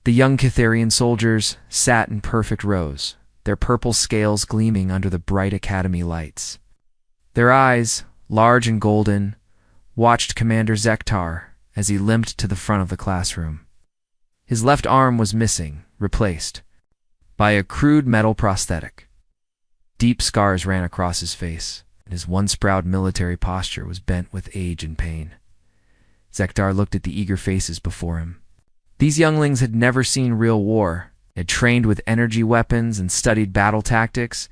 The young Catharian soldiers sat in perfect rows, their purple scales gleaming under the bright academy lights. Their eyes, large and golden, watched Commander Zektar as he limped to the front of the classroom. His left arm was missing, replaced by a crude metal prosthetic. Deep scars ran across his face, and his once proud military posture was bent with age and pain. Zektar looked at the eager faces before him. These younglings had never seen real war, had trained with energy weapons and studied battle tactics,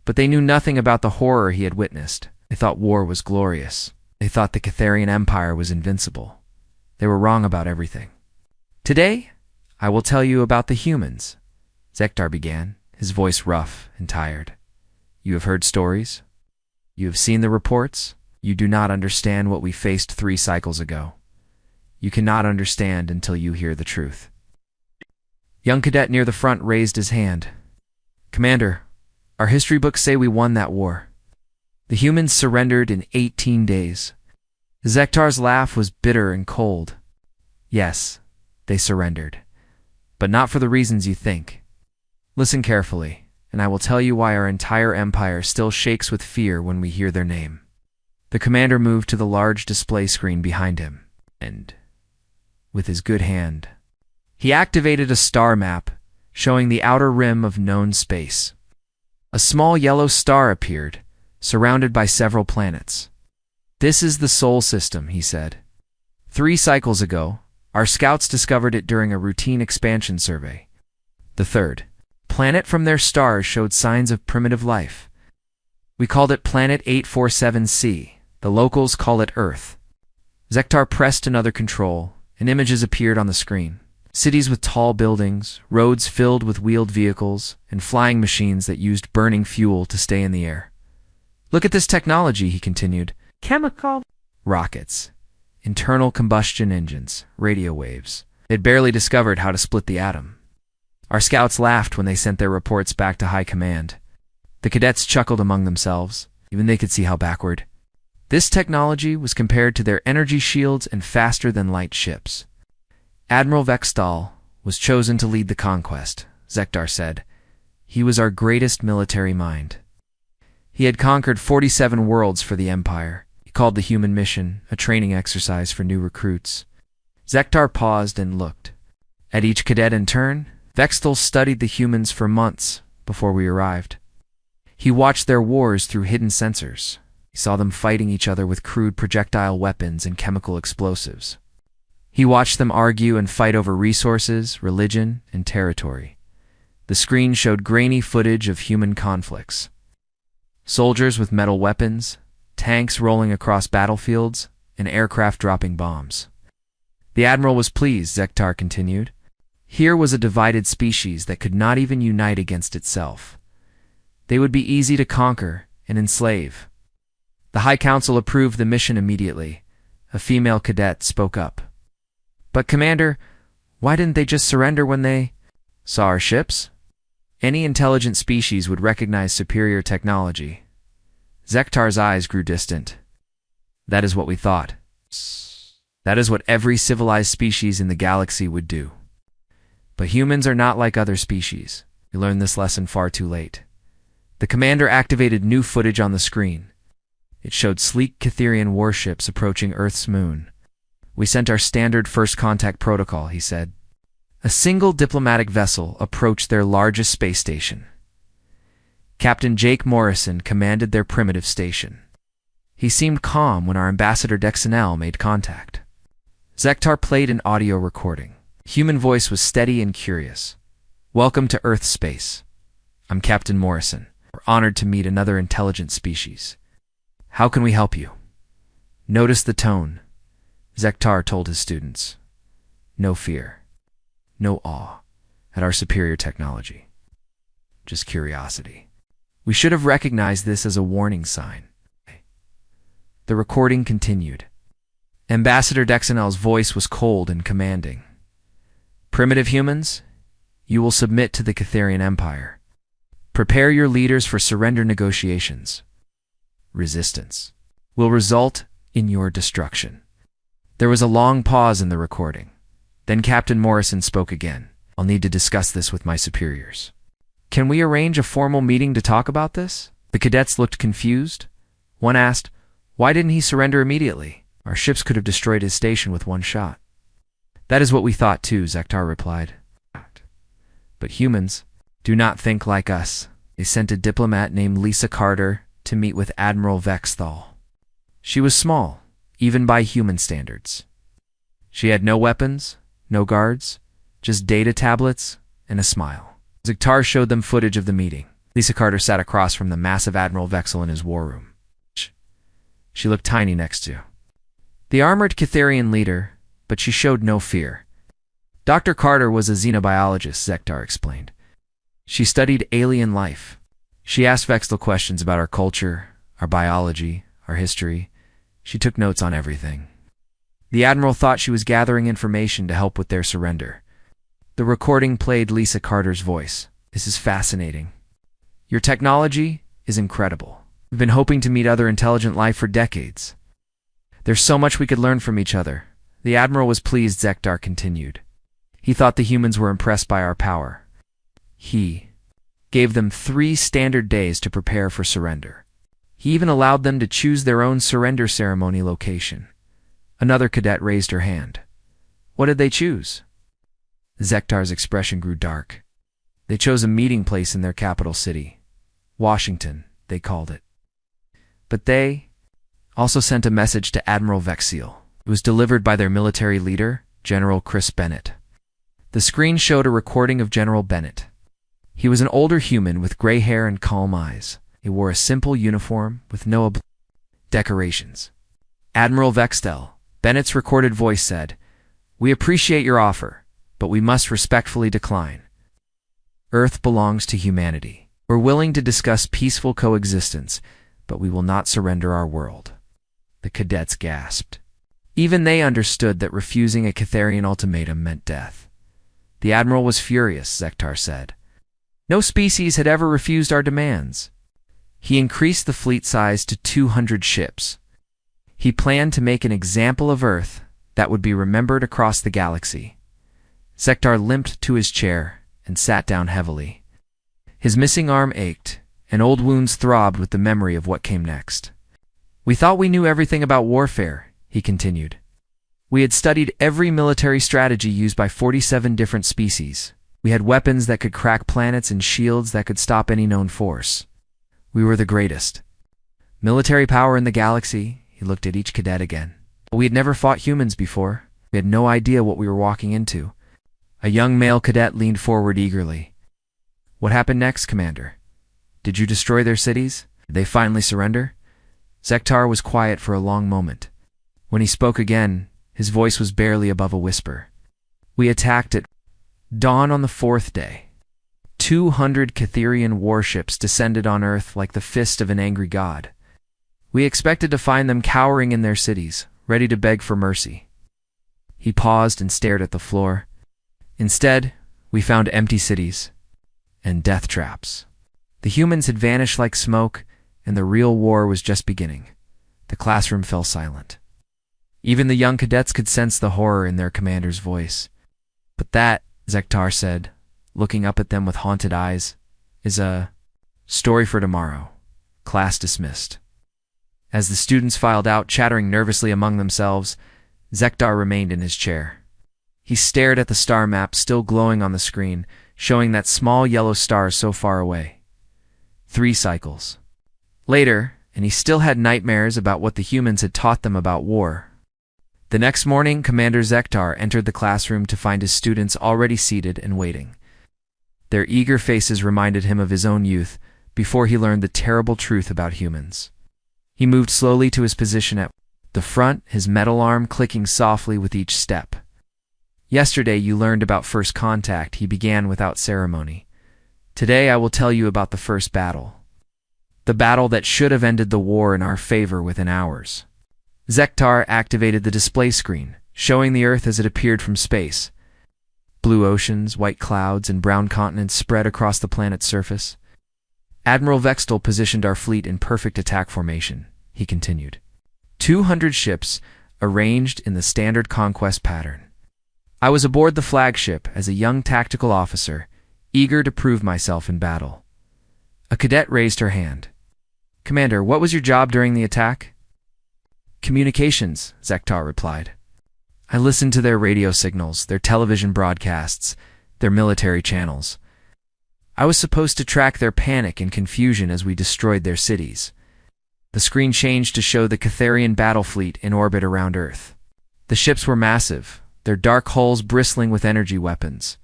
but they knew nothing about the horror he had witnessed. They thought war was glorious. They thought the Catharian Empire was invincible. They were wrong about everything. Today, I will tell you about the humans, Zektar began, his voice rough and tired. You have heard stories. You have seen the reports. You do not understand what we faced 3 cycles ago. You cannot understand until you hear the truth. Young cadet near the front raised his hand. Commander, our history books say we won that war. The humans surrendered in 18 days. Zektar's laugh was bitter and cold. Yes, they surrendered, but not for the reasons you think. Listen carefully, and I will tell you why our entire empire still shakes with fear when we hear their name. The commander moved to the large display screen behind him, and, with his good hand, he activated a star map showing the outer rim of known space. A small yellow star appeared, surrounded by several planets. This is the Sol system, he said. 3 cycles ago, our scouts discovered it during a routine expansion survey. The third planet from their stars showed signs of primitive life. We called it Planet 847C. The locals call it Earth. Zektar pressed another control, and images appeared on the screen. Cities with tall buildings, roads filled with wheeled vehicles, and flying machines that used burning fuel to stay in the air. Look at this technology, he continued. Chemical rockets, internal combustion engines, radio waves. They'd barely discovered how to split the atom. Our scouts laughed when they sent their reports back to high command. The cadets chuckled among themselves. Even they could see how backward. This technology was compared to their energy shields and faster-than-light ships. Admiral Vextal was chosen to lead the conquest, Zektar said. He was our greatest military mind. He had conquered 47 worlds for the Empire. He called the human mission a training exercise for new recruits. Zektar paused and looked. At each cadet in turn, Vextal studied the humans for months before we arrived. He watched their wars through hidden sensors. He saw them fighting each other with crude projectile weapons and chemical explosives. He watched them argue and fight over resources, religion, and territory. The screen showed grainy footage of human conflicts. Soldiers with metal weapons, tanks rolling across battlefields, and aircraft dropping bombs. The Admiral was pleased, Zektar continued. Here was a divided species that could not even unite against itself. They would be easy to conquer and enslave. The High Council approved the mission immediately. A female cadet spoke up. But Commander, why didn't they just surrender when they saw our ships? Any intelligent species would recognize superior technology. Zektar's eyes grew distant. That is what we thought. That is what every civilized species in the galaxy would do. But humans are not like other species. We learned this lesson far too late. The commander activated new footage on the screen. It showed sleek Catharian warships approaching Earth's moon. We sent our standard first contact protocol, he said. A single diplomatic vessel approached their largest space station. Captain Jake Morrison commanded their primitive station. He seemed calm when our ambassador Dexinel made contact. Zektar played an audio recording. Human voice was steady and curious. Welcome to Earth space. I'm Captain Morrison. We're honored to meet another intelligent species. How can we help you? Notice the tone. Zektar told his students. No fear. No awe at our superior technology. Just curiosity. We should have recognized this as a warning sign. The recording continued. Ambassador Dexinel's voice was cold and commanding. Primitive humans, you will submit to the Catharian Empire. Prepare your leaders for surrender negotiations. Resistance will result in your destruction. There was a long pause in the recording. Then Captain Morrison spoke again. I'll need to discuss this with my superiors. Can we arrange a formal meeting to talk about this? The cadets looked confused. One asked, why didn't he surrender immediately? Our ships could have destroyed his station with one shot. That is what we thought too, Zektar replied. But humans do not think like us. They sent a diplomat named Lisa Carter to meet with Admiral Vexthal. She was small, even by human standards. She had no weapons, no guards, just data tablets and a smile. Zektar showed them footage of the meeting. Lisa Carter sat across from the massive Admiral Vexel in his war room. She looked tiny next to the armored Catharian leader, but she showed no fear. Dr. Carter was a xenobiologist, Zektar explained. She studied alien life. She asked Vexel questions about our culture, our biology, our history. She took notes on everything. The Admiral thought she was gathering information to help with their surrender. The recording played Lisa Carter's voice. This is fascinating. Your technology is incredible. We've been hoping to meet other intelligent life for decades. There's so much we could learn from each other. The Admiral was pleased, Zektar continued. He thought the humans were impressed by our power. He gave them 3 standard days to prepare for surrender. He even allowed them to choose their own surrender ceremony location. Another cadet raised her hand. What did they choose? Zektar's expression grew dark. They chose a meeting place in their capital city. Washington, they called it. But they also sent a message to Admiral Vexil. It was delivered by their military leader, General Chris Bennett. The screen showed a recording of General Bennett. He was an older human with gray hair and calm eyes. He wore a simple uniform with no decorations. Admiral Vextel, Bennett's recorded voice said, "We appreciate your offer, but we must respectfully decline. Earth belongs to humanity. We're willing to discuss peaceful coexistence, but we will not surrender our world." The cadets gasped. Even they understood that refusing a Catharian ultimatum meant death. The Admiral was furious, Zektar said. No species had ever refused our demands. He increased the fleet size to 200 ships. He planned to make an example of Earth that would be remembered across the galaxy. Zektar limped to his chair and sat down heavily. His missing arm ached, and old wounds throbbed with the memory of what came next. We thought we knew everything about warfare, he continued. We had studied every military strategy used by 47 different species. We had weapons that could crack planets and shields that could stop any known force. We were the greatest. Military power in the galaxy, he looked at each cadet again. But we had never fought humans before. We had no idea what we were walking into. A young male cadet leaned forward eagerly. What happened next, Commander? Did you destroy their cities? Did they finally surrender? Zektar was quiet for a long moment. When he spoke again, his voice was barely above a whisper. We attacked at dawn on the 4th day. 200 Catharian warships descended on Earth like the fist of an angry god. We expected to find them cowering in their cities, ready to beg for mercy. He paused and stared at the floor. Instead, we found empty cities and death traps. The humans had vanished like smoke, and the real war was just beginning. The classroom fell silent. Even the young cadets could sense the horror in their commander's voice. But that, Zektar said, looking up at them with haunted eyes, is a story for tomorrow. Class dismissed. As the students filed out, chattering nervously among themselves, Zektar remained in his chair. He stared at the star map still glowing on the screen, showing that small yellow star so far away. 3 cycles. Later, and he still had nightmares about what the humans had taught them about war. The next morning, Commander Zektar entered the classroom to find his students already seated and waiting. Their eager faces reminded him of his own youth before he learned the terrible truth about humans. He moved slowly to his position at the front, his metal arm clicking softly with each step. Yesterday you learned about first contact, he began without ceremony. Today I will tell you about the first battle. The battle that should have ended the war in our favor within hours. Zektar activated the display screen, showing the Earth as it appeared from space. Blue oceans, white clouds, and brown continents spread across the planet's surface. Admiral Vextel positioned our fleet in perfect attack formation, he continued. 200 ships arranged in the standard conquest pattern. I was aboard the flagship as a young tactical officer, eager to prove myself in battle. A cadet raised her hand. "Commander, what was your job during the attack?" "Communications," Zektar replied. "I listened to their radio signals, their television broadcasts, their military channels. I was supposed to track their panic and confusion as we destroyed their cities." The screen changed to show the Catharian battle fleet in orbit around Earth. The ships were massive, their dark hulls bristling with energy weapons.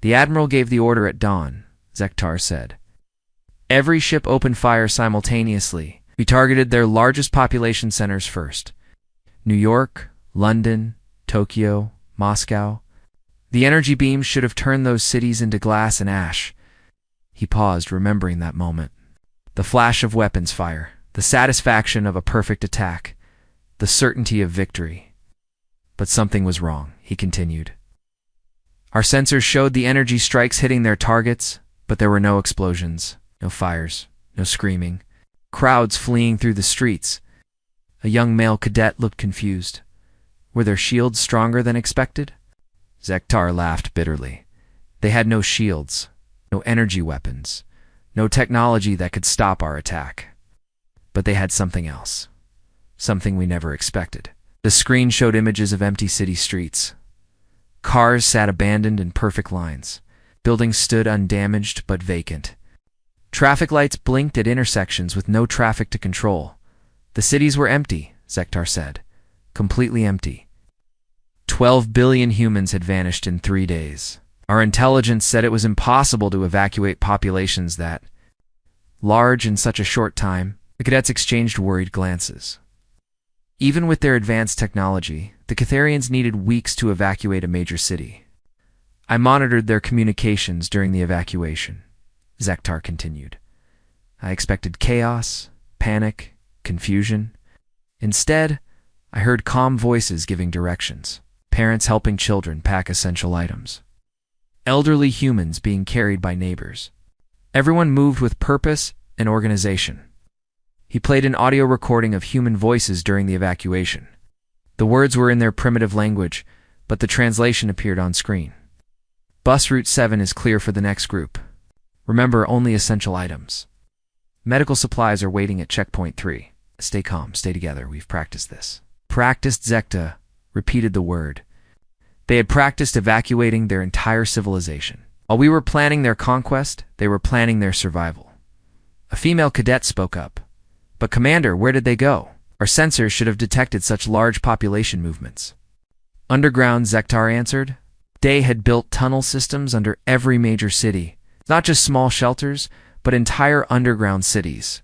"The Admiral gave the order at dawn," Zektar said. "Every ship opened fire simultaneously. We targeted their largest population centers first. New York, London, Tokyo, Moscow. The energy beams should have turned those cities into glass and ash." He paused, remembering that moment. The flash of weapons fire, the satisfaction of a perfect attack, the certainty of victory. "But something was wrong," he continued. "Our sensors showed the energy strikes hitting their targets, but there were no explosions, no fires, no screaming, crowds fleeing through the streets." A young male cadet looked confused. "Were their shields stronger than expected?" Zektar laughed bitterly. "They had no shields, no energy weapons, no technology that could stop our attack. But they had something else, something we never expected." The screen showed images of empty city streets. Cars sat abandoned in perfect lines. Buildings stood undamaged but vacant. Traffic lights blinked at intersections with no traffic to control. "The cities were empty," Zektar said. "Completely empty. 12 billion humans had vanished in 3 days. Our intelligence said it was impossible to evacuate populations that large in such a short time." The cadets exchanged worried glances. Even with their advanced technology, the Catharians needed weeks to evacuate a major city. "I monitored their communications during the evacuation," Zektar continued. "I expected chaos, panic, confusion. Instead, I heard calm voices giving directions, parents helping children pack essential items, elderly humans being carried by neighbors. Everyone moved with purpose and organization." He played an audio recording of human voices during the evacuation. The words were in their primitive language, but the translation appeared on screen. "Bus Route 7 is clear for the next group. Remember, only essential items. Medical supplies are waiting at checkpoint 3. Stay calm, stay together, we've practiced this." "Practiced," Zekta repeated the word. They had practiced evacuating their entire civilization. While we were planning their conquest, they were planning their survival. A female cadet spoke up. "But Commander, where did they go? Our sensors should have detected such large population movements." "Underground," Zektar answered. They had built tunnel systems under every major city, not just small shelters, but entire underground cities.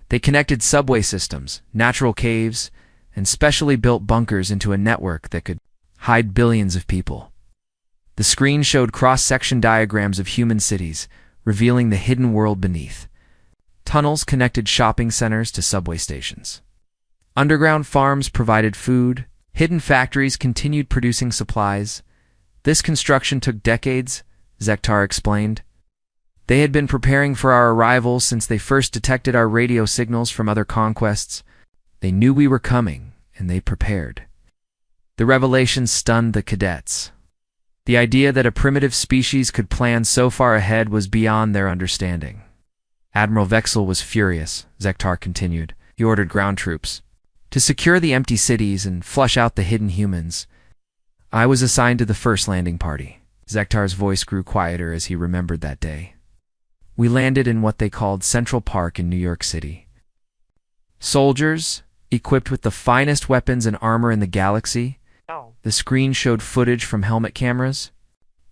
They connected subway systems, natural caves, and specially built bunkers into a network that could hide billions of people. The screen showed cross-section diagrams of human cities, revealing the hidden world beneath. Tunnels connected shopping centers to subway stations. Underground farms provided food. Hidden factories continued producing supplies. This construction took decades, Zektar explained. They had been preparing for our arrival since they first detected our radio signals from other conquests. They knew we were coming, and they prepared. The revelation stunned the cadets. The idea that a primitive species could plan so far ahead was beyond their understanding. Admiral Vexel was furious, Zektar continued. He ordered ground troops to secure the empty cities and flush out the hidden humans. I was assigned to the first landing party. Zektar's voice grew quieter as he remembered that day. We landed in what they called Central Park in New York City. Soldiers, equipped with the finest weapons and armor in the galaxy. The screen showed footage from helmet cameras.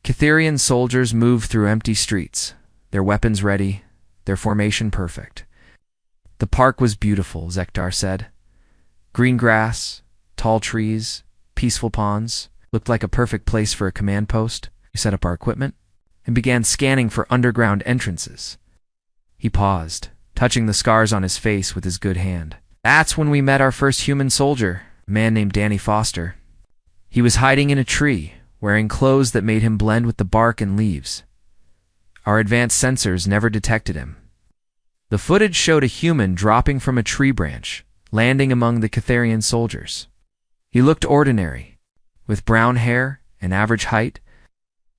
Catharian soldiers moved through empty streets, their weapons ready, their formation perfect. The park was beautiful, Zektar said. Green grass, tall trees, peaceful ponds, looked like a perfect place for a command post. We set up our equipment and began scanning for underground entrances. He paused, touching the scars on his face with his good hand. That's when we met our first human soldier, a man named Danny Foster. He was hiding in a tree, wearing clothes that made him blend with the bark and leaves. Our advanced sensors never detected him. The footage showed a human dropping from a tree branch, landing among the Catharian soldiers. He looked ordinary, with brown hair and average height.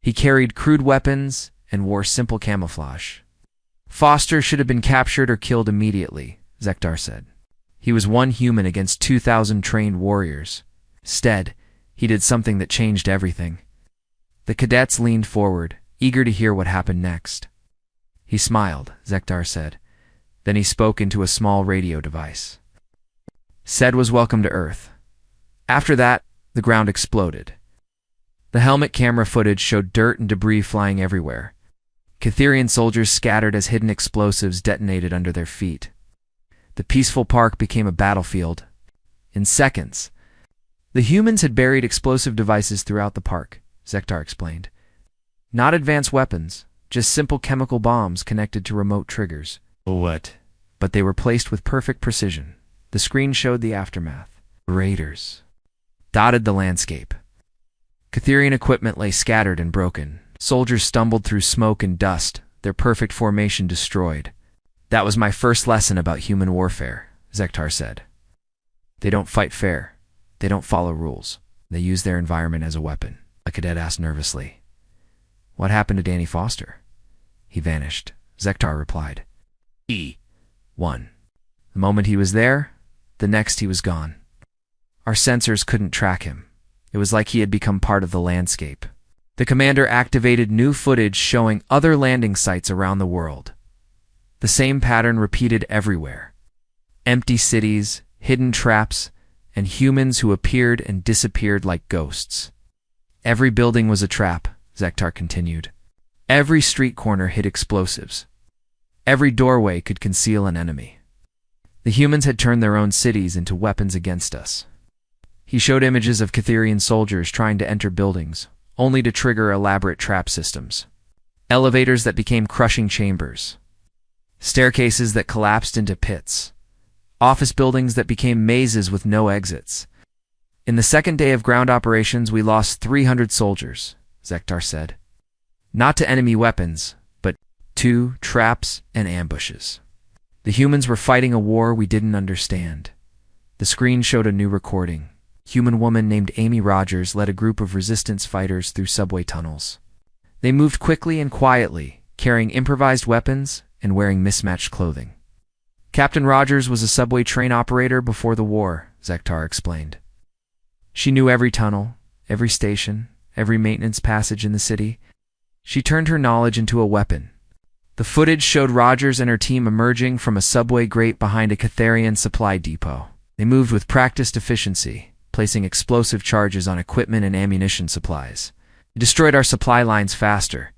He carried crude weapons and wore simple camouflage. Foster should have been captured or killed immediately, Zektar said. He was one human against 2,000 trained warriors. Instead, he did something that changed everything. The cadets leaned forward, eager to hear what happened next. He smiled, Zektar said. Then he spoke into a small radio device. Said was welcome to Earth. After that, the ground exploded. The helmet camera footage showed dirt and debris flying everywhere. Catherian soldiers scattered as hidden explosives detonated under their feet. The peaceful park became a battlefield. In seconds, the humans had buried explosive devices throughout the park, Zektar explained. Not advanced weapons, just simple chemical bombs connected to remote triggers. What? But they were placed with perfect precision. The screen showed the aftermath. Raiders dotted the landscape. Catherian equipment lay scattered and broken. Soldiers stumbled through smoke and dust, their perfect formation destroyed. That was my first lesson about human warfare, Zektar said. They don't fight fair. They don't follow rules. They use their environment as a weapon. A cadet asked nervously. What happened to Danny Foster? He vanished, Zektar replied. One. The moment he was there, the next he was gone. Our sensors couldn't track him. It was like he had become part of the landscape. The commander activated new footage showing other landing sites around the world. The same pattern repeated everywhere. Empty cities, hidden traps, and humans who appeared and disappeared like ghosts. Every building was a trap, Zektar continued. Every street corner hid explosives. Every doorway could conceal an enemy. The humans had turned their own cities into weapons against us. He showed images of Catherian soldiers trying to enter buildings, only to trigger elaborate trap systems. Elevators that became crushing chambers. Staircases that collapsed into pits. Office buildings that became mazes with no exits. In the second day of ground operations, we lost 300 soldiers, Zektar said. Not to enemy weapons, but to traps and ambushes. The humans were fighting a war we didn't understand. The screen showed a new recording. A human woman named Amy Rogers led a group of resistance fighters through subway tunnels. They moved quickly and quietly, carrying improvised weapons and wearing mismatched clothing. Captain Rogers was a subway train operator before the war, Zektar explained. She knew every tunnel, every station, every maintenance passage in the city. She turned her knowledge into a weapon. The footage showed Rogers and her team emerging from a subway grate behind a Catherian supply depot. They moved with practiced efficiency, placing explosive charges on equipment and ammunition supplies. They destroyed our supply lines faster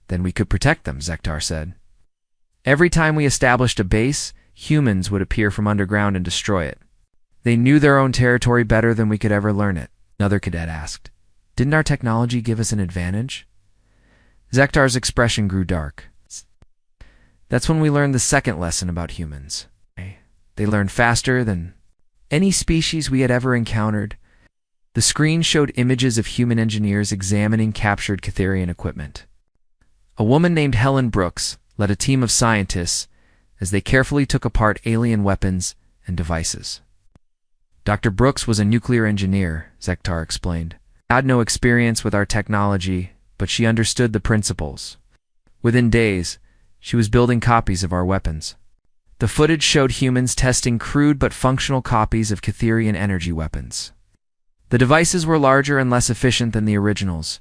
than we could protect them, Zektar said. Every time we established a base, humans would appear from underground and destroy it. They knew their own territory better than we could ever learn it, another cadet asked. Didn't our technology give us an advantage? Zektar's expression grew dark. That's when we learned the second lesson about humans. They learned faster than any species we had ever encountered. The screen showed images of human engineers examining captured Catherian equipment. A woman named Helen Brooks led a team of scientists as they carefully took apart alien weapons and devices. Dr. Brooks was a nuclear engineer, Zektar explained. She had no experience with our technology, but she understood the principles. Within days, she was building copies of our weapons. The footage showed humans testing crude but functional copies of Catherian energy weapons. The devices were larger and less efficient than the originals,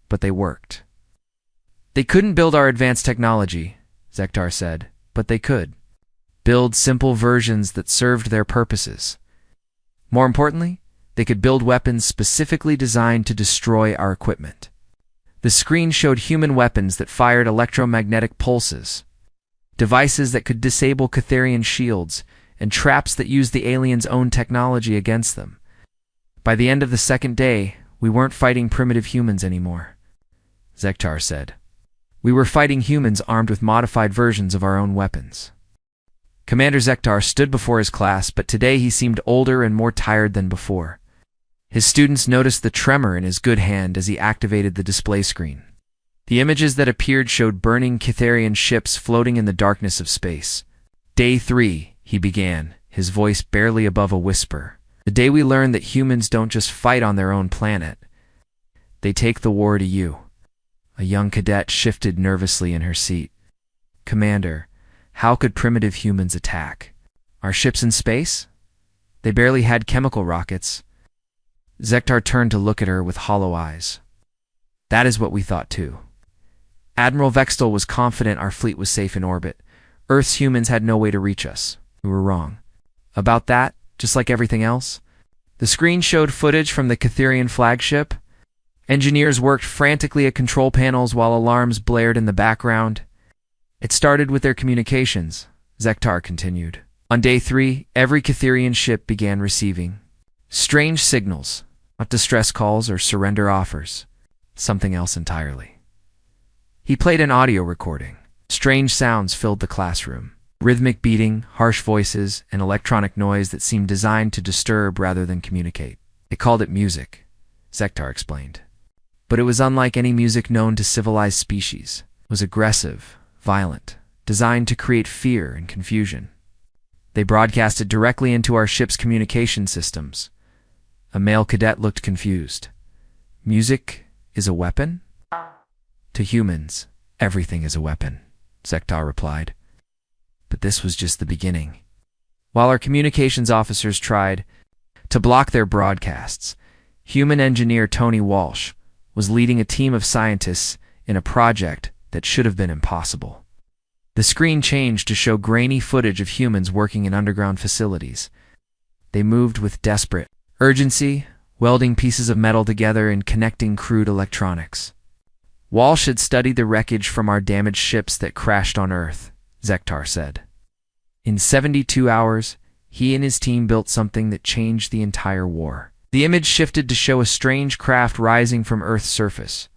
but they worked. They couldn't build our advanced technology, Zektar said, but they could build simple versions that served their purposes. More importantly, they could build weapons specifically designed to destroy our equipment. The screen showed human weapons that fired electromagnetic pulses, devices that could disable Catherian shields, and traps that used the aliens' own technology against them. By the end of the second day, we weren't fighting primitive humans anymore, Zektar said. We were fighting humans armed with modified versions of our own weapons. Commander Zektar stood before his class, but today he seemed older and more tired than before. His students noticed the tremor in his good hand as he activated the display screen. The images that appeared showed burning Catherian ships floating in the darkness of space. Day 3, he began, his voice barely above a whisper. The day we learned that humans don't just fight on their own planet. They take the war to you. A young cadet shifted nervously in her seat. Commander, how could primitive humans attack? Our ships in space? They barely had chemical rockets. Zektar turned to look at her with hollow eyes. That is what we thought too. Admiral Vextel was confident our fleet was safe in orbit. Earth's humans had no way to reach us. We were wrong. About that, just like everything else, the screen showed footage from the Catherian flagship. Engineers worked frantically at control panels while alarms blared in the background. It started with their communications, Zektar continued. On day 3, every Catherian ship began receiving strange signals, not distress calls or surrender offers, something else entirely. He played an audio recording. Strange sounds filled the classroom. Rhythmic beating, harsh voices, and electronic noise that seemed designed to disturb rather than communicate. They called it music, Zektar explained. But it was unlike any music known to civilized species. It was aggressive, violent, designed to create fear and confusion. They broadcast it directly into our ship's communication systems. A male cadet looked confused. Music is a weapon? To humans, everything is a weapon, Zektar replied. But this was just the beginning. While our communications officers tried to block their broadcasts, human engineer Tony Walsh was leading a team of scientists in a project that should have been impossible. The screen changed to show grainy footage of humans working in underground facilities. They moved with desperate urgency, welding pieces of metal together and connecting crude electronics. Walsh had studied the wreckage from our damaged ships that crashed on Earth, Zektar said. In 72 hours, he and his team built something that changed the entire war. The image shifted to show a strange craft rising from Earth's surface.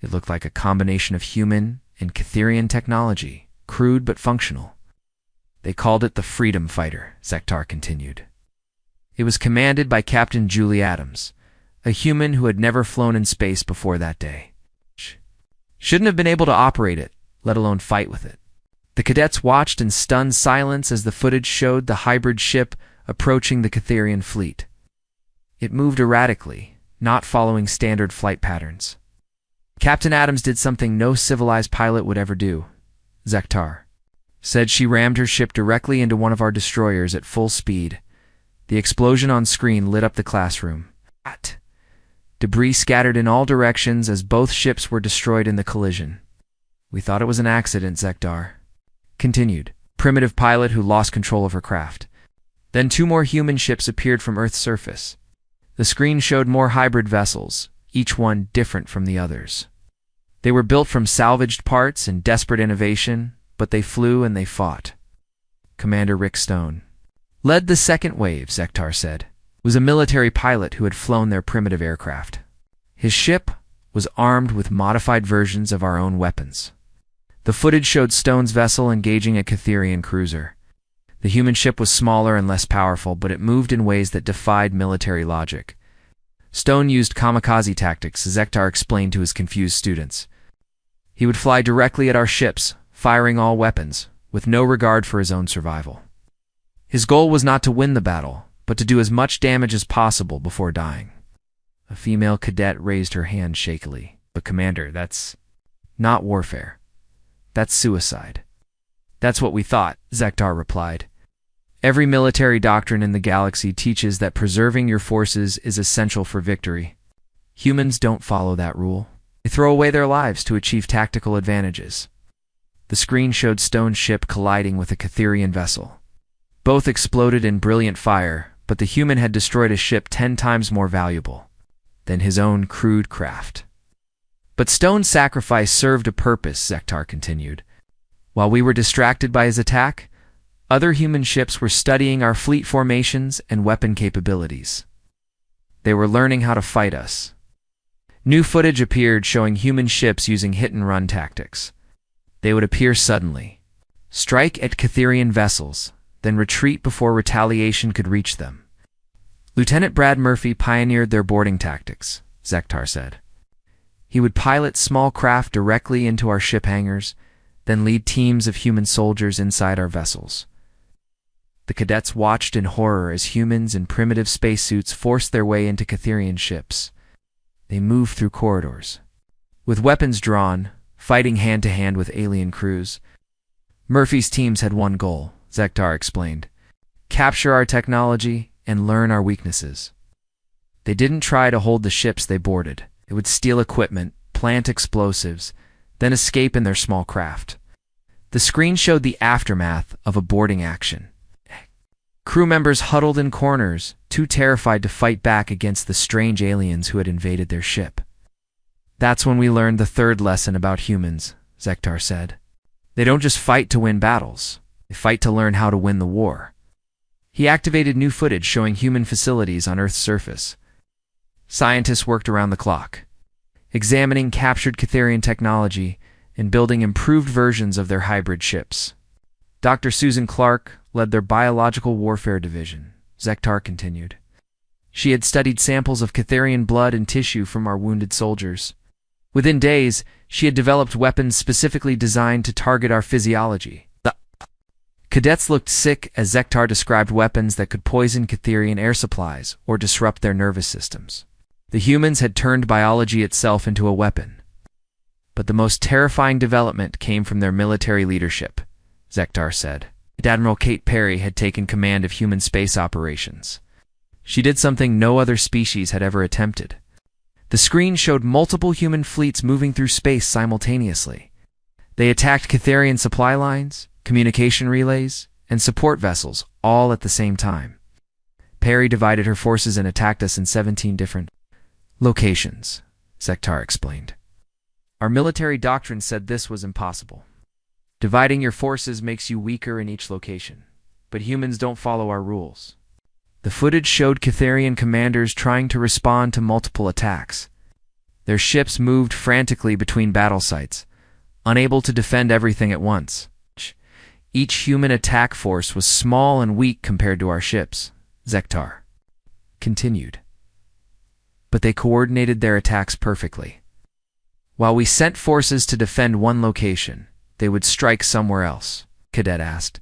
It looked like a combination of human and Catherian technology, crude but functional. They called it the Freedom Fighter, Zektar continued. It was commanded by Captain Julie Adams, a human who had never flown in space before that day. Shouldn't have been able to operate it, let alone fight with it. The cadets watched in stunned silence as the footage showed the hybrid ship approaching the Catherian fleet. It moved erratically, not following standard flight patterns. Captain Adams did something no civilized pilot would ever do, Zektar said. She rammed her ship directly into one of our destroyers at full speed. The explosion on screen lit up the classroom. Debris scattered in all directions as both ships were destroyed in the collision. We thought it was an accident, Zektar continued, primitive pilot who lost control of her craft. Then 2 more human ships appeared from Earth's surface. The screen showed more hybrid vessels, each one different from the others. They were built from salvaged parts and desperate innovation, but they flew and they fought. Commander Rick Stone led the second wave, Zektar said. Was a military pilot who had flown their primitive aircraft. His ship was armed with modified versions of our own weapons. The footage showed Stone's vessel engaging a Catherian cruiser. The human ship was smaller and less powerful, but it moved in ways that defied military logic. Stone used kamikaze tactics, Zektar explained to his confused students. He would fly directly at our ships, firing all weapons, with no regard for his own survival. His goal was not to win the battle, but to do as much damage as possible before dying. A female cadet raised her hand shakily. But Commander, that's not warfare. That's suicide. That's what we thought, Zektar replied. Every military doctrine in the galaxy teaches that preserving your forces is essential for victory. Humans don't follow that rule. They throw away their lives to achieve tactical advantages. The screen showed Stone's ship colliding with a Catherian vessel. Both exploded in brilliant fire, but the human had destroyed a ship 10 times more valuable than his own crude craft. But Stone's sacrifice served a purpose, Zektar continued. While we were distracted by his attack, other human ships were studying our fleet formations and weapon capabilities. They were learning how to fight us. New footage appeared showing human ships using hit-and-run tactics. They would appear suddenly, strike at Catherian vessels, then retreat before retaliation could reach them. Lieutenant Brad Murphy pioneered their boarding tactics, Zektar said. He would pilot small craft directly into our ship hangars, then lead teams of human soldiers inside our vessels. The cadets watched in horror as humans in primitive spacesuits forced their way into Catherian ships. They moved through corridors, with weapons drawn, fighting hand-to-hand with alien crews. Murphy's teams had one goal, Zektar explained: capture our technology and learn our weaknesses. They didn't try to hold the ships they boarded. They would steal equipment, plant explosives, then escape in their small craft. The screen showed the aftermath of a boarding action. Crew members huddled in corners, too terrified to fight back against the strange aliens who had invaded their ship. That's when we learned the third lesson about humans, Zektar said. They don't just fight to win battles. They fight to learn how to win the war. He activated new footage showing human facilities on Earth's surface. Scientists worked around the clock, examining captured Catherian technology and building improved versions of their hybrid ships. Dr. Susan Clark led their biological warfare division, Zektar continued. She had studied samples of Catherian blood and tissue from our wounded soldiers. Within days, she had developed weapons specifically designed to target our physiology. The cadets looked sick as Zektar described weapons that could poison Catherian air supplies or disrupt their nervous systems. The humans had turned biology itself into a weapon. But the most terrifying development came from their military leadership, Zektar said. Admiral Kate Perry had taken command of human space operations. She did something no other species had ever attempted. The screen showed multiple human fleets moving through space simultaneously. They attacked Catherian supply lines, communication relays, and support vessels, all at the same time. Perry divided her forces and attacked us in 17 different locations, Zektar explained. Our military doctrine said this was impossible. Dividing your forces makes you weaker in each location, but humans don't follow our rules. The footage showed Catherian commanders trying to respond to multiple attacks. Their ships moved frantically between battle sites, unable to defend everything at once. Each human attack force was small and weak compared to our ships, Zektar continued. But they coordinated their attacks perfectly. While we sent forces to defend one location, they would strike somewhere else, Cadet asked.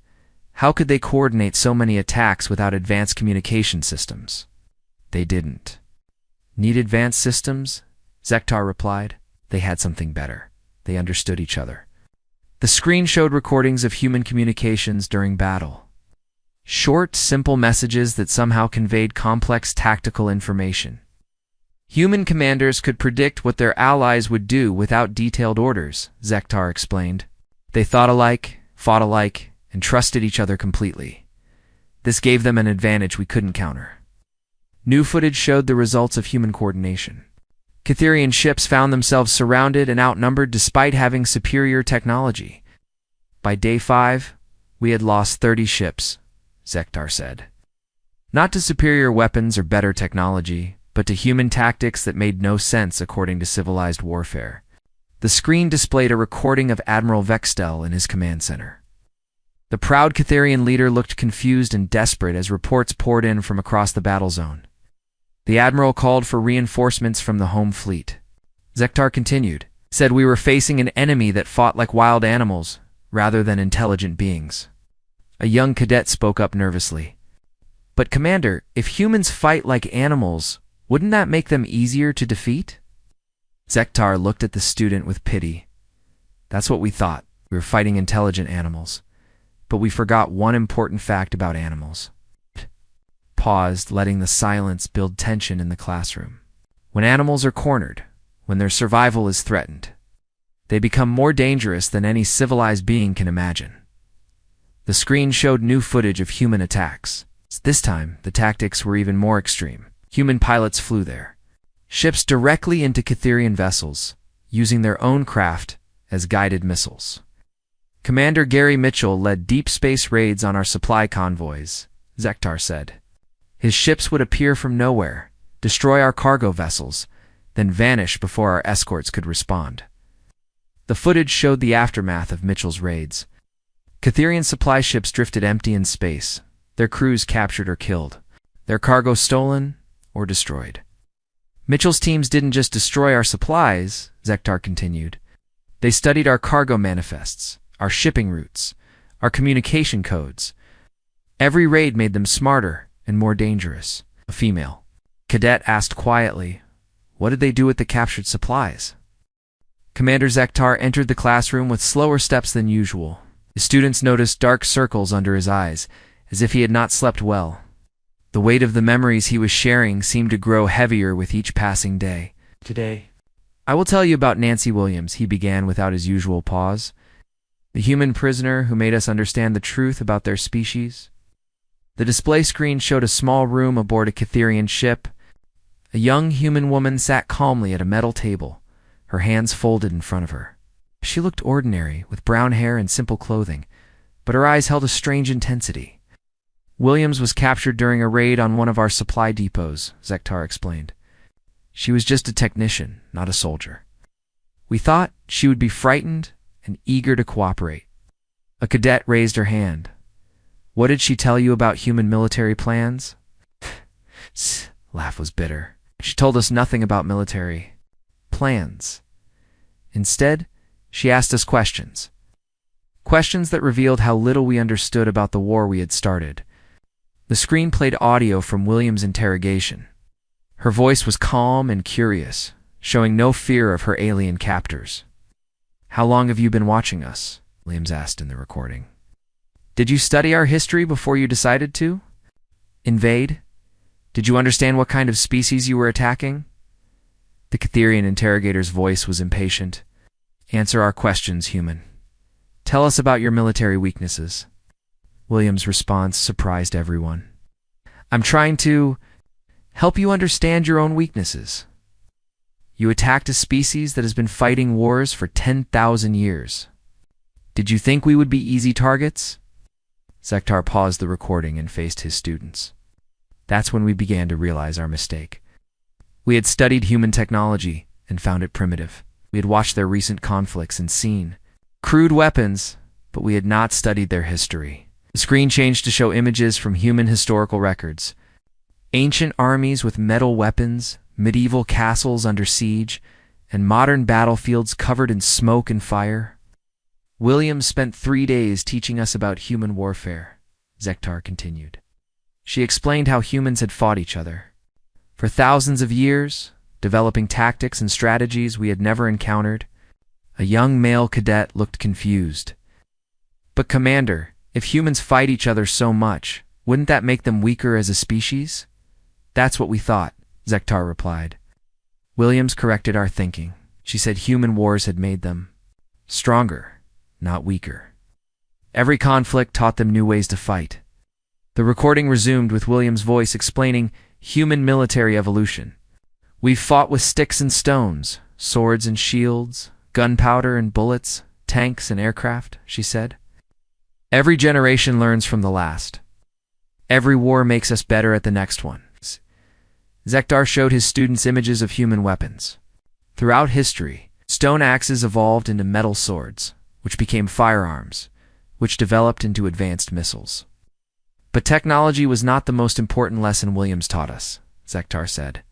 How could they coordinate so many attacks without advanced communication systems? They didn't. Need advanced systems? Zektar replied. They had something better. They understood each other. The screen showed recordings of human communications during battle. Short, simple messages that somehow conveyed complex tactical information. Human commanders could predict what their allies would do without detailed orders, Zektar explained. They thought alike, fought alike, and trusted each other completely. This gave them an advantage we couldn't counter. New footage showed the results of human coordination. Catherian ships found themselves surrounded and outnumbered despite having superior technology. By day 5, we had lost 30 ships, Zektar said. Not to superior weapons or better technology, but to human tactics that made no sense according to civilized warfare. The screen displayed a recording of Admiral Vextel in his command center. The proud Catherian leader looked confused and desperate as reports poured in from across the battle zone. The admiral called for reinforcements from the home fleet. Zektar continued, said we were facing an enemy that fought like wild animals rather than intelligent beings. A young cadet spoke up nervously. But Commander, if humans fight like animals, wouldn't that make them easier to defeat? Zektar looked at the student with pity. That's what we thought. We were fighting intelligent animals. But we forgot one important fact about animals. Paused, letting the silence build tension in the classroom. When animals are cornered, when their survival is threatened, they become more dangerous than any civilized being can imagine. The screen showed new footage of human attacks. This time, the tactics were even more extreme. Human pilots flew their ships directly into Catherian vessels, using their own craft as guided missiles. Commander Gary Mitchell led deep space raids on our supply convoys, Zektar said. His ships would appear from nowhere, destroy our cargo vessels, then vanish before our escorts could respond. The footage showed the aftermath of Mitchell's raids. Catherian supply ships drifted empty in space, their crews captured or killed, their cargo stolen or destroyed. Mitchell's teams didn't just destroy our supplies, Zektar continued. They studied our cargo manifests, our shipping routes, our communication codes. Every raid made them smarter and more dangerous. A female cadet asked quietly, What did they do with the captured supplies? Commander Zektar entered the classroom with slower steps than usual. The students noticed dark circles under his eyes, as if he had not slept well. The weight of the memories he was sharing seemed to grow heavier with each passing day. Today, I will tell you about Nancy Williams, he began without his usual pause. The human prisoner who made us understand the truth about their species. The display screen showed a small room aboard a Catherian ship. A young human woman sat calmly at a metal table, her hands folded in front of her. She looked ordinary, with brown hair and simple clothing, but her eyes held a strange intensity. Williams was captured during a raid on one of our supply depots, Zektar explained. She was just a technician, not a soldier. We thought she would be frightened and eager to cooperate. A cadet raised her hand. What did she tell you about human military plans? Laugh was bitter. She told us nothing about military plans. Instead, she asked us questions. Questions that revealed how little we understood about the war we had started. The screen played audio from Williams' interrogation. Her voice was calm and curious, showing no fear of her alien captors. How long have you been watching us? Williams asked in the recording. Did you study our history before you decided to invade? Did you understand what kind of species you were attacking? The Catherian interrogator's voice was impatient. Answer our questions, human. Tell us about your military weaknesses. Williams' response surprised everyone. I'm trying to help you understand your own weaknesses. You attacked a species that has been fighting wars for 10,000 years. Did you think we would be easy targets? Zektar paused the recording and faced his students. That's when we began to realize our mistake. We had studied human technology and found it primitive. We had watched their recent conflicts and seen crude weapons, but we had not studied their history. The screen changed to show images from human historical records. Ancient armies with metal weapons, medieval castles under siege, and modern battlefields covered in smoke and fire. Williams spent 3 days teaching us about human warfare, Zektar continued. She explained how humans had fought each other. For thousands of years, developing tactics and strategies we had never encountered. A young male cadet looked confused. But Commander, if humans fight each other so much, wouldn't that make them weaker as a species? That's what we thought, Zektar replied. Williams corrected our thinking. She said human wars had made them stronger, not weaker. Every conflict taught them new ways to fight. The recording resumed with Williams' voice explaining human military evolution. We've fought with sticks and stones, swords and shields, gunpowder and bullets, tanks and aircraft, she said. Every generation learns from the last. Every war makes us better at the next one. Zektar showed his students images of human weapons. Throughout history, stone axes evolved into metal swords, which became firearms, which developed into advanced missiles. But technology was not the most important lesson Williams taught us, Zektar said.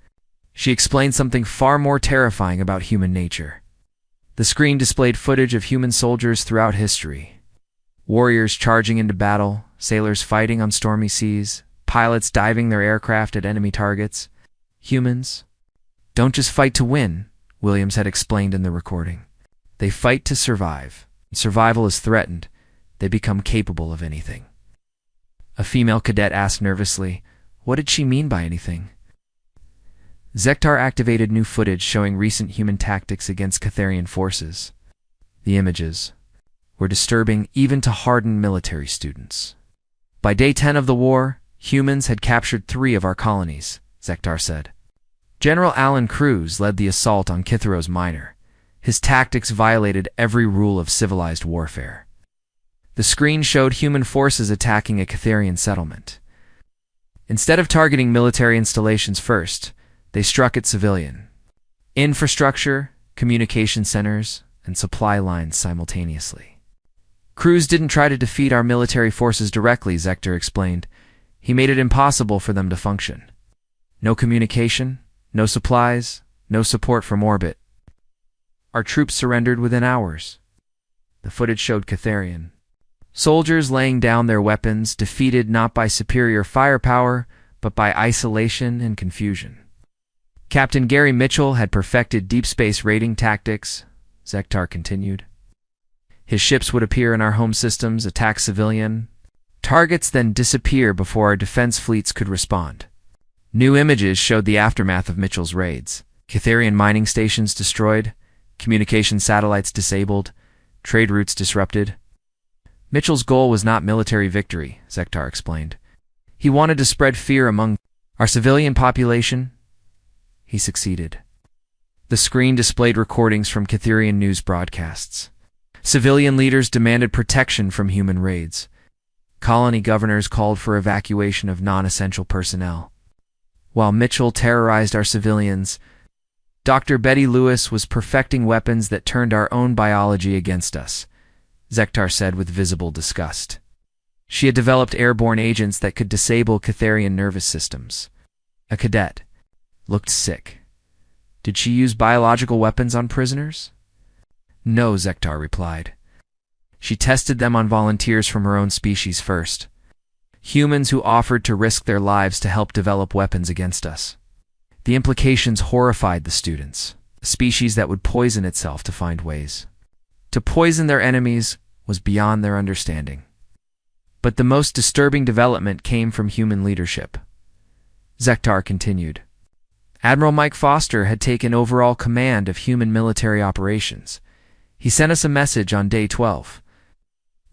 She explained something far more terrifying about human nature. The screen displayed footage of human soldiers throughout history. Warriors charging into battle, sailors fighting on stormy seas, pilots diving their aircraft at enemy targets. Humans don't just fight to win, Williams had explained in the recording. They fight to survive. When survival is threatened, they become capable of anything. A female cadet asked nervously, what did she mean by anything? Zektar activated new footage showing recent human tactics against Catherian forces. The images were disturbing even to hardened military students. By day 10 of the war, humans had captured 3 of our colonies, Zektar said. General Alan Cruz led the assault on Kitharos Minor. His tactics violated every rule of civilized warfare. The screen showed human forces attacking a Catherian settlement. Instead of targeting military installations first, they struck at civilian infrastructure, communication centers, and supply lines simultaneously. Cruz didn't try to defeat our military forces directly, Zektar explained. He made it impossible for them to function. No communication, no supplies, no support from orbit. Our troops surrendered within hours. The footage showed Catherian soldiers laying down their weapons, defeated not by superior firepower, but by isolation and confusion. Captain Gary Mitchell had perfected deep space raiding tactics, Zektar continued. His ships would appear in our home systems, attack civilian targets, then disappear before our defense fleets could respond. New images showed the aftermath of Mitchell's raids. Catherian mining stations destroyed, communication satellites disabled, trade routes disrupted. Mitchell's goal was not military victory, Zektar explained. He wanted to spread fear among our civilian population. He succeeded. The screen displayed recordings from Catherian news broadcasts. Civilian leaders demanded protection from human raids. Colony governors called for evacuation of non-essential personnel. While Mitchell terrorized our civilians, Dr. Betty Lewis was perfecting weapons that turned our own biology against us, Zektar said with visible disgust. She had developed airborne agents that could disable Catherian nervous systems. A cadet looked sick. Did she use biological weapons on prisoners? No, Zektar replied. She tested them on volunteers from her own species first. Humans who offered to risk their lives to help develop weapons against us. The implications horrified the students. A species that would poison itself to find ways. To poison their enemies was beyond their understanding. But the most disturbing development came from human leadership. Zektar continued. Admiral Mike Foster had taken overall command of human military operations. He sent us a message on day 12.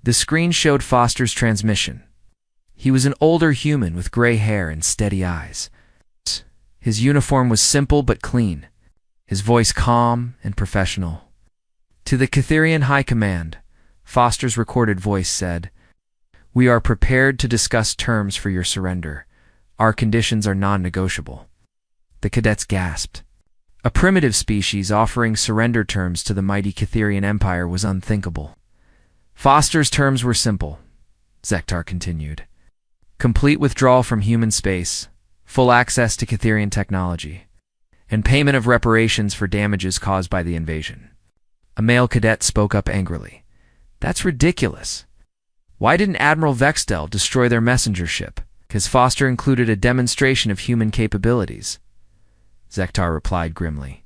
The screen showed Foster's transmission. He was an older human with gray hair and steady eyes. His uniform was simple but clean, his voice calm and professional. To the Catherian High Command, Foster's recorded voice said, "We are prepared to discuss terms for your surrender. Our conditions are non-negotiable." The cadets gasped. A primitive species offering surrender terms to the mighty Catherian Empire was unthinkable. Foster's terms were simple, Zektar continued. Complete withdrawal from human space, full access to Catherian technology, and payment of reparations for damages caused by the invasion. A male cadet spoke up angrily. That's ridiculous. Why didn't Admiral Vextel destroy their messenger ship? Because Foster included a demonstration of human capabilities. Zektar replied grimly.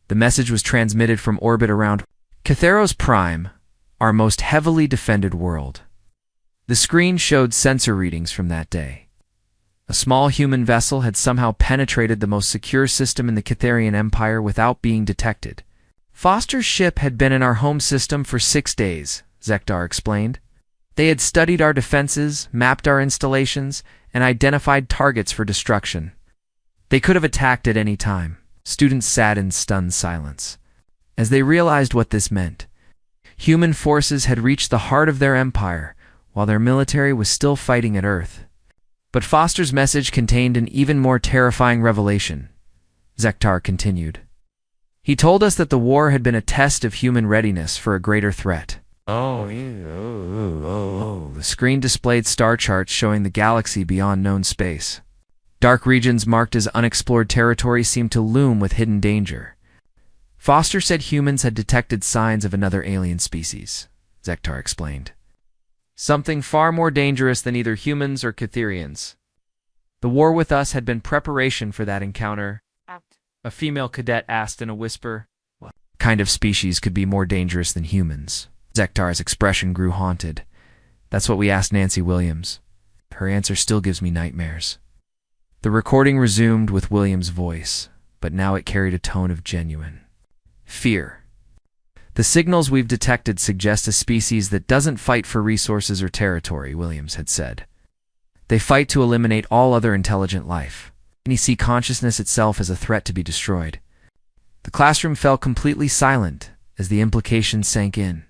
The message was transmitted from orbit around Catheros Prime, our most heavily defended world. The screen showed sensor readings from that day. A small human vessel had somehow penetrated the most secure system in the Catherian Empire without being detected. Foster's ship had been in our home system for 6 days, Zektar explained. They had studied our defenses, mapped our installations, and identified targets for destruction. They could have attacked at any time. Students sat in stunned silence. As they realized what this meant, human forces had reached the heart of their empire, while their military was still fighting at Earth. But Foster's message contained an even more terrifying revelation, Zektar continued. He told us that the war had been a test of human readiness for a greater threat. The screen displayed star charts showing the galaxy beyond known space. Dark regions marked as unexplored territory seemed to loom with hidden danger. Foster said humans had detected signs of another alien species, Zektar explained. Something far more dangerous than either humans or Catherians. The war with us had been preparation for that encounter. A female cadet asked in a whisper. What kind of species could be more dangerous than humans? Zektar's expression grew haunted. That's what we asked Nancy Williams. Her answer still gives me nightmares. The recording resumed with Williams' voice, but now it carried a tone of genuine fear. The signals we've detected suggest a species that doesn't fight for resources or territory, Williams had said. They fight to eliminate all other intelligent life. And see consciousness itself as a threat to be destroyed. The classroom fell completely silent as the implications sank in.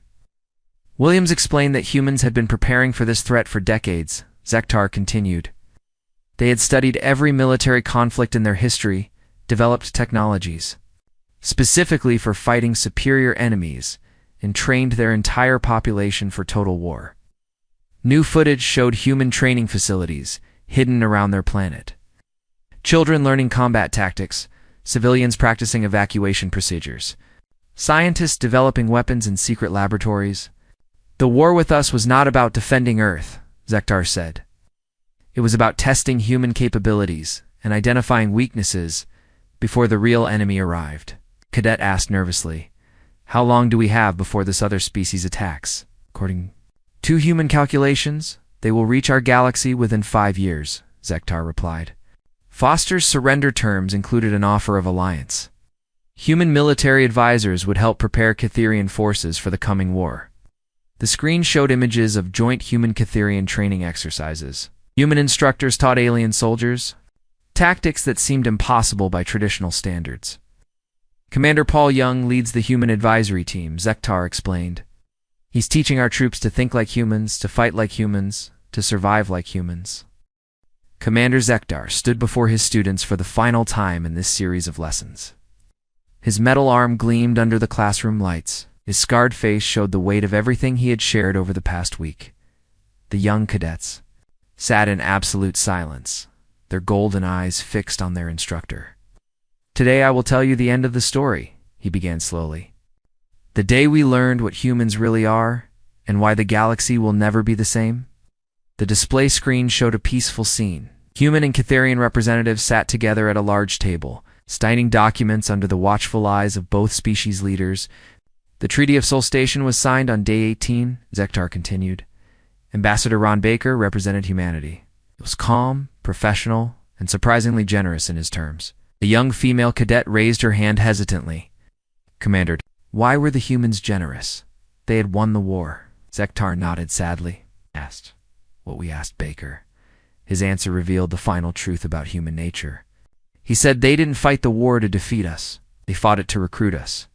Williams explained that humans had been preparing for this threat for decades, Zektar continued. They had studied every military conflict in their history, developed technologies, specifically for fighting superior enemies, and trained their entire population for total war. New footage showed human training facilities hidden around their planet. Children learning combat tactics, civilians practicing evacuation procedures, scientists developing weapons in secret laboratories. The war with us was not about defending Earth, Zektar said. It was about testing human capabilities and identifying weaknesses before the real enemy arrived. Cadet asked nervously, "How long do we have before this other species attacks?" "According to human calculations, they will reach our galaxy within 5 years," Zektar replied. Foster's surrender terms included an offer of alliance. Human military advisors would help prepare Catherian forces for the coming war. The screen showed images of joint human-Catherian training exercises. Human instructors taught alien soldiers tactics that seemed impossible by traditional standards. Commander Paul Young leads the human advisory team, Zektar explained. He's teaching our troops to think like humans, to fight like humans, to survive like humans. Commander Zektar stood before his students for the final time in this series of lessons. His metal arm gleamed under the classroom lights. His scarred face showed the weight of everything he had shared over the past week. The young cadets sat in absolute silence, their golden eyes fixed on their instructor. "Today I will tell you the end of the story," he began slowly. "The day we learned what humans really are, and why the galaxy will never be the same." The display screen showed a peaceful scene. Human and Catherian representatives sat together at a large table, signing documents under the watchful eyes of both species leaders. "The Treaty of Solstation was signed on Day 18, Zektar continued. Ambassador Ron Baker represented humanity. It was calm, professional, and surprisingly generous in his terms. A young female cadet raised her hand hesitantly. "Commander, why were the humans generous? They had won the war." Zektar nodded sadly. "Asked what we asked Baker." His answer revealed the final truth about human nature. He said they didn't fight the war to defeat us. They fought it to recruit us.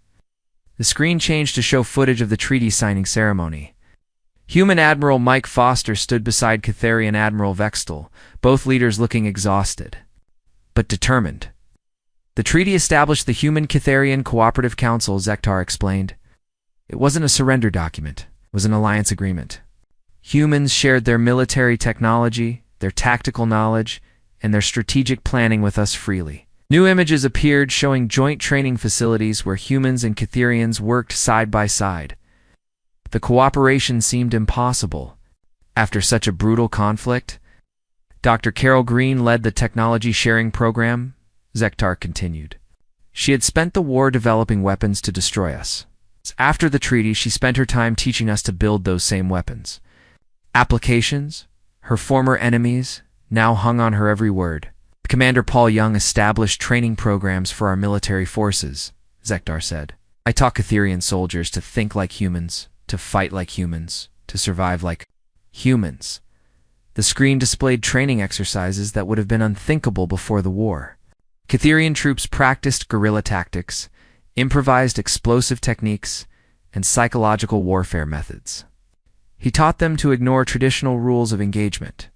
The screen changed to show footage of the treaty signing ceremony. Human Admiral Mike Foster stood beside Catherian Admiral Vextel, both leaders looking exhausted, but determined. "The treaty established the Human Catherian Cooperative Council," Zektar explained. "It wasn't a surrender document. It was an alliance agreement. Humans shared their military technology, their tactical knowledge, and their strategic planning with us freely." New images appeared showing joint training facilities where humans and Catherians worked side by side. The cooperation seemed impossible. After such a brutal conflict, Dr. Carol Green led the technology sharing program, Zektar continued. She had spent the war developing weapons to destroy us. After the treaty, she spent her time teaching us to build those same weapons. Applications, her former enemies, now hung on her every word. Commander Paul Young established training programs for our military forces, Zektar said. "I taught Catherian soldiers to think like humans, to fight like humans, to survive like humans." The screen displayed training exercises that would have been unthinkable before the war. Catherian troops practiced guerrilla tactics, improvised explosive techniques, and psychological warfare methods. He taught them to ignore traditional rules of engagement,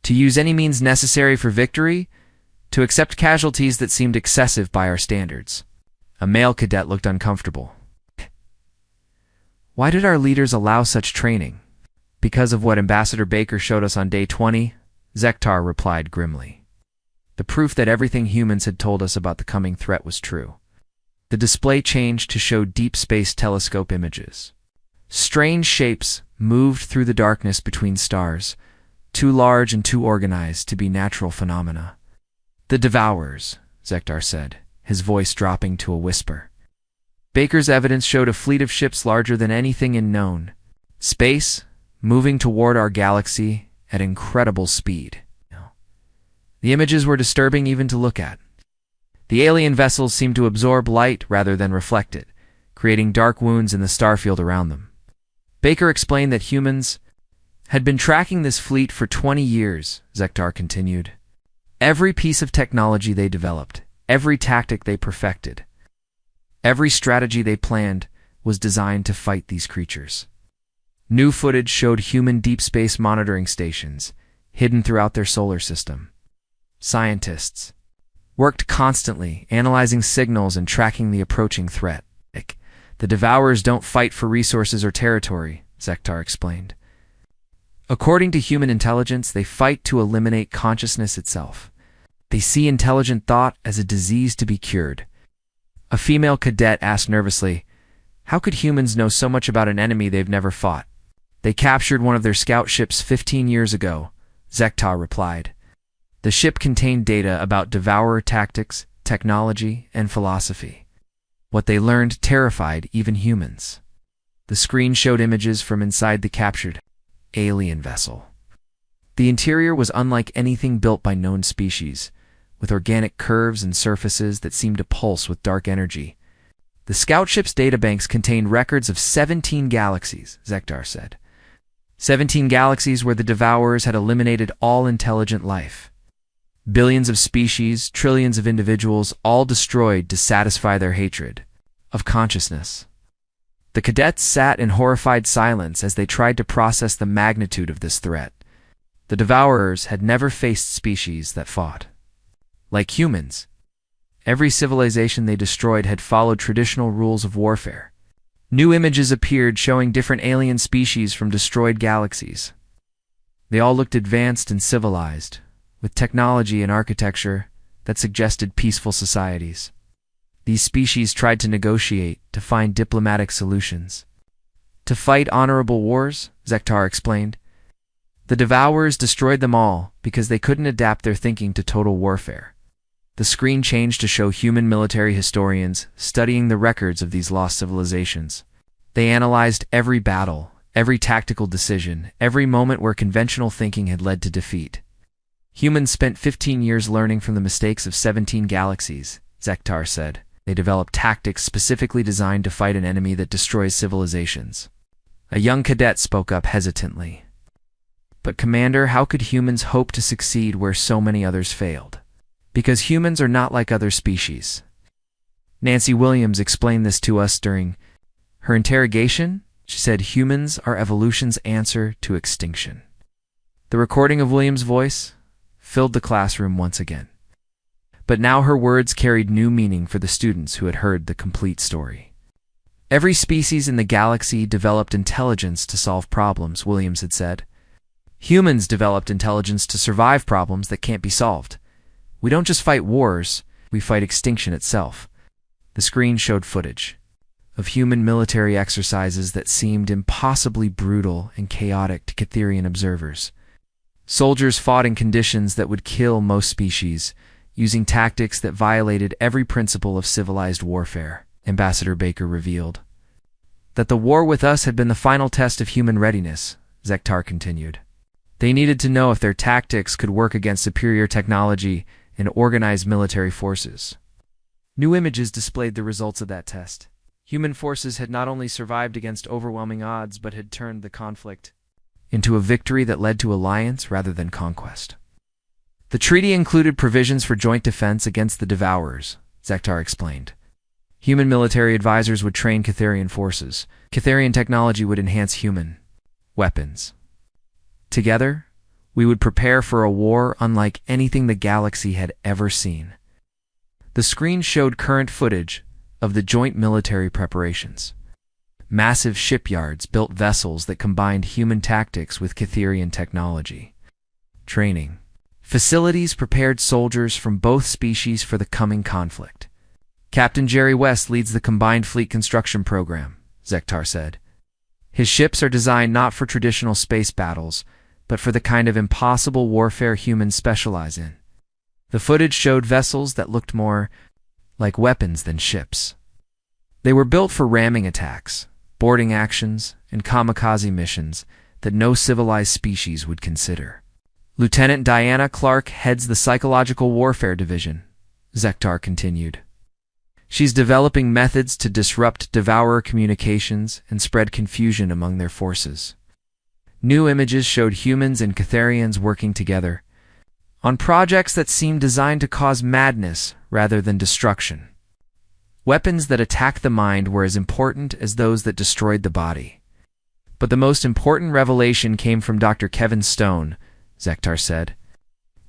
to use any means necessary for victory, to accept casualties that seemed excessive by our standards. A male cadet looked uncomfortable. "Why did our leaders allow such training?" "Because of what Ambassador Baker showed us on Day 20, Zektar replied grimly. The proof that everything humans had told us about the coming threat was true. The display changed to show deep space telescope images. Strange shapes moved through the darkness between stars, too large and too organized to be natural phenomena. "The Devourers," Zektar said, his voice dropping to a whisper. Baker's evidence showed a fleet of ships larger than anything in known space, moving toward our galaxy at incredible speed. The images were disturbing even to look at. The alien vessels seemed to absorb light rather than reflect it, creating dark wounds in the starfield around them. Baker explained that humans had been tracking this fleet for 20 years, Zektar continued. Every piece of technology they developed, every tactic they perfected, every strategy they planned was designed to fight these creatures. New footage showed human deep space monitoring stations hidden throughout their solar system. Scientists worked constantly, analyzing signals and tracking the approaching threat. "The Devourers don't fight for resources or territory," Zektar explained. "According to human intelligence, they fight to eliminate consciousness itself. They see intelligent thought as a disease to be cured." A female cadet asked nervously, "How could humans know so much about an enemy they've never fought?" "They captured one of their scout ships 15 years ago," Zektar replied. The ship contained data about Devourer tactics, technology and philosophy. What they learned terrified even humans. The screen showed images from inside the captured alien vessel. The interior was unlike anything built by known species, with organic curves and surfaces that seemed to pulse with dark energy. The scout ship's databanks contained records of 17 galaxies, Zektar said. 17 galaxies where the Devourers had eliminated all intelligent life. Billions of species, trillions of individuals, all destroyed to satisfy their hatred of consciousness. The cadets sat in horrified silence as they tried to process the magnitude of this threat. The Devourers had never faced species that fought like humans. Every civilization they destroyed had followed traditional rules of warfare. New images appeared showing different alien species from destroyed galaxies. They all looked advanced and civilized, with technology and architecture that suggested peaceful societies. These species tried to negotiate, to find diplomatic solutions. To fight honorable wars, Zektar explained. The Devourers destroyed them all because they couldn't adapt their thinking to total warfare. The screen changed to show human military historians studying the records of these lost civilizations. They analyzed every battle, every tactical decision, every moment where conventional thinking had led to defeat. Humans spent 15 years learning from the mistakes of 17 galaxies, Zektar said. They developed tactics specifically designed to fight an enemy that destroys civilizations. A young cadet spoke up hesitantly. But Commander, how could humans hope to succeed where so many others failed? Because humans are not like other species. Nancy Williams explained this to us during her interrogation. She said humans are evolution's answer to extinction. The recording of Williams' voice filled the classroom once again. But now her words carried new meaning for the students who had heard the complete story. Every species in the galaxy developed intelligence to solve problems, Williams had said. Humans developed intelligence to survive problems that can't be solved. We don't just fight wars, we fight extinction itself. The screen showed footage of human military exercises that seemed impossibly brutal and chaotic to Catherian observers. Soldiers fought in conditions that would kill most species, using tactics that violated every principle of civilized warfare, Ambassador Baker revealed. That the war with us had been the final test of human readiness, Zektar continued. They needed to know if their tactics could work against superior technology and organized military forces. New images displayed the results of that test. Human forces had not only survived against overwhelming odds, but had turned the conflict into a victory that led to alliance rather than conquest. The treaty included provisions for joint defense against the Devourers, Zektar explained. Human military advisors would train Catherian forces. Catherian technology would enhance human weapons. Together, we would prepare for a war unlike anything the galaxy had ever seen. The screen showed current footage of the joint military preparations. Massive shipyards built vessels that combined human tactics with Catherian technology. Training facilities prepared soldiers from both species for the coming conflict. Captain Jerry West leads the Combined Fleet Construction Program, Zektar said. His ships are designed not for traditional space battles, but for the kind of impossible warfare humans specialize in. The footage showed vessels that looked more like weapons than ships. They were built for ramming attacks, boarding actions, and kamikaze missions that no civilized species would consider. Lieutenant Diana Clark heads the Psychological Warfare Division, Zektar continued. She's developing methods to disrupt Devourer communications and spread confusion among their forces. New images showed humans and Catherians working together on projects that seemed designed to cause madness rather than destruction. Weapons that attack the mind were as important as those that destroyed the body. But the most important revelation came from Dr. Kevin Stone, Zektar said.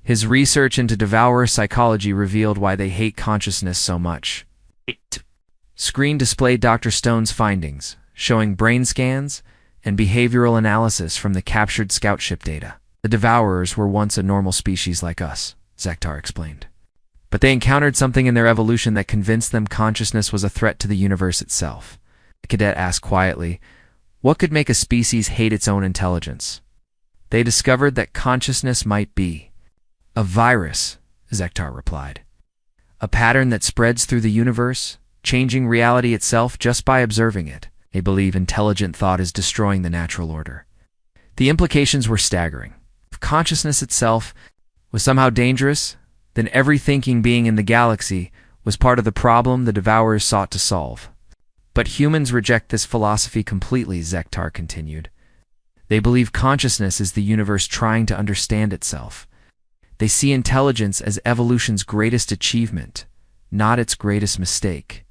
His research into Devourer psychology revealed why they hate consciousness so much. Screen displayed Dr. Stone's findings, showing brain scans and behavioral analysis from the captured scout ship data. The Devourers were once a normal species like us, Zektar explained. But they encountered something in their evolution that convinced them consciousness was a threat to the universe itself. The cadet asked quietly, what could make a species hate its own intelligence? They discovered that consciousness might be a virus, Zektar replied. a pattern that spreads through the universe, changing reality itself just by observing it. They believe intelligent thought is destroying the natural order. The implications were staggering. If consciousness itself was somehow dangerous, then every thinking being in the galaxy was part of the problem the Devourers sought to solve. But humans reject this philosophy completely, Zektar continued. They believe consciousness is the universe trying to understand itself. They see intelligence as evolution's greatest achievement, not its greatest mistake.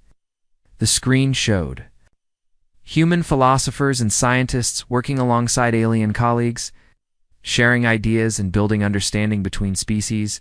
The screen showed human philosophers and scientists working alongside alien colleagues, sharing ideas and building understanding between species.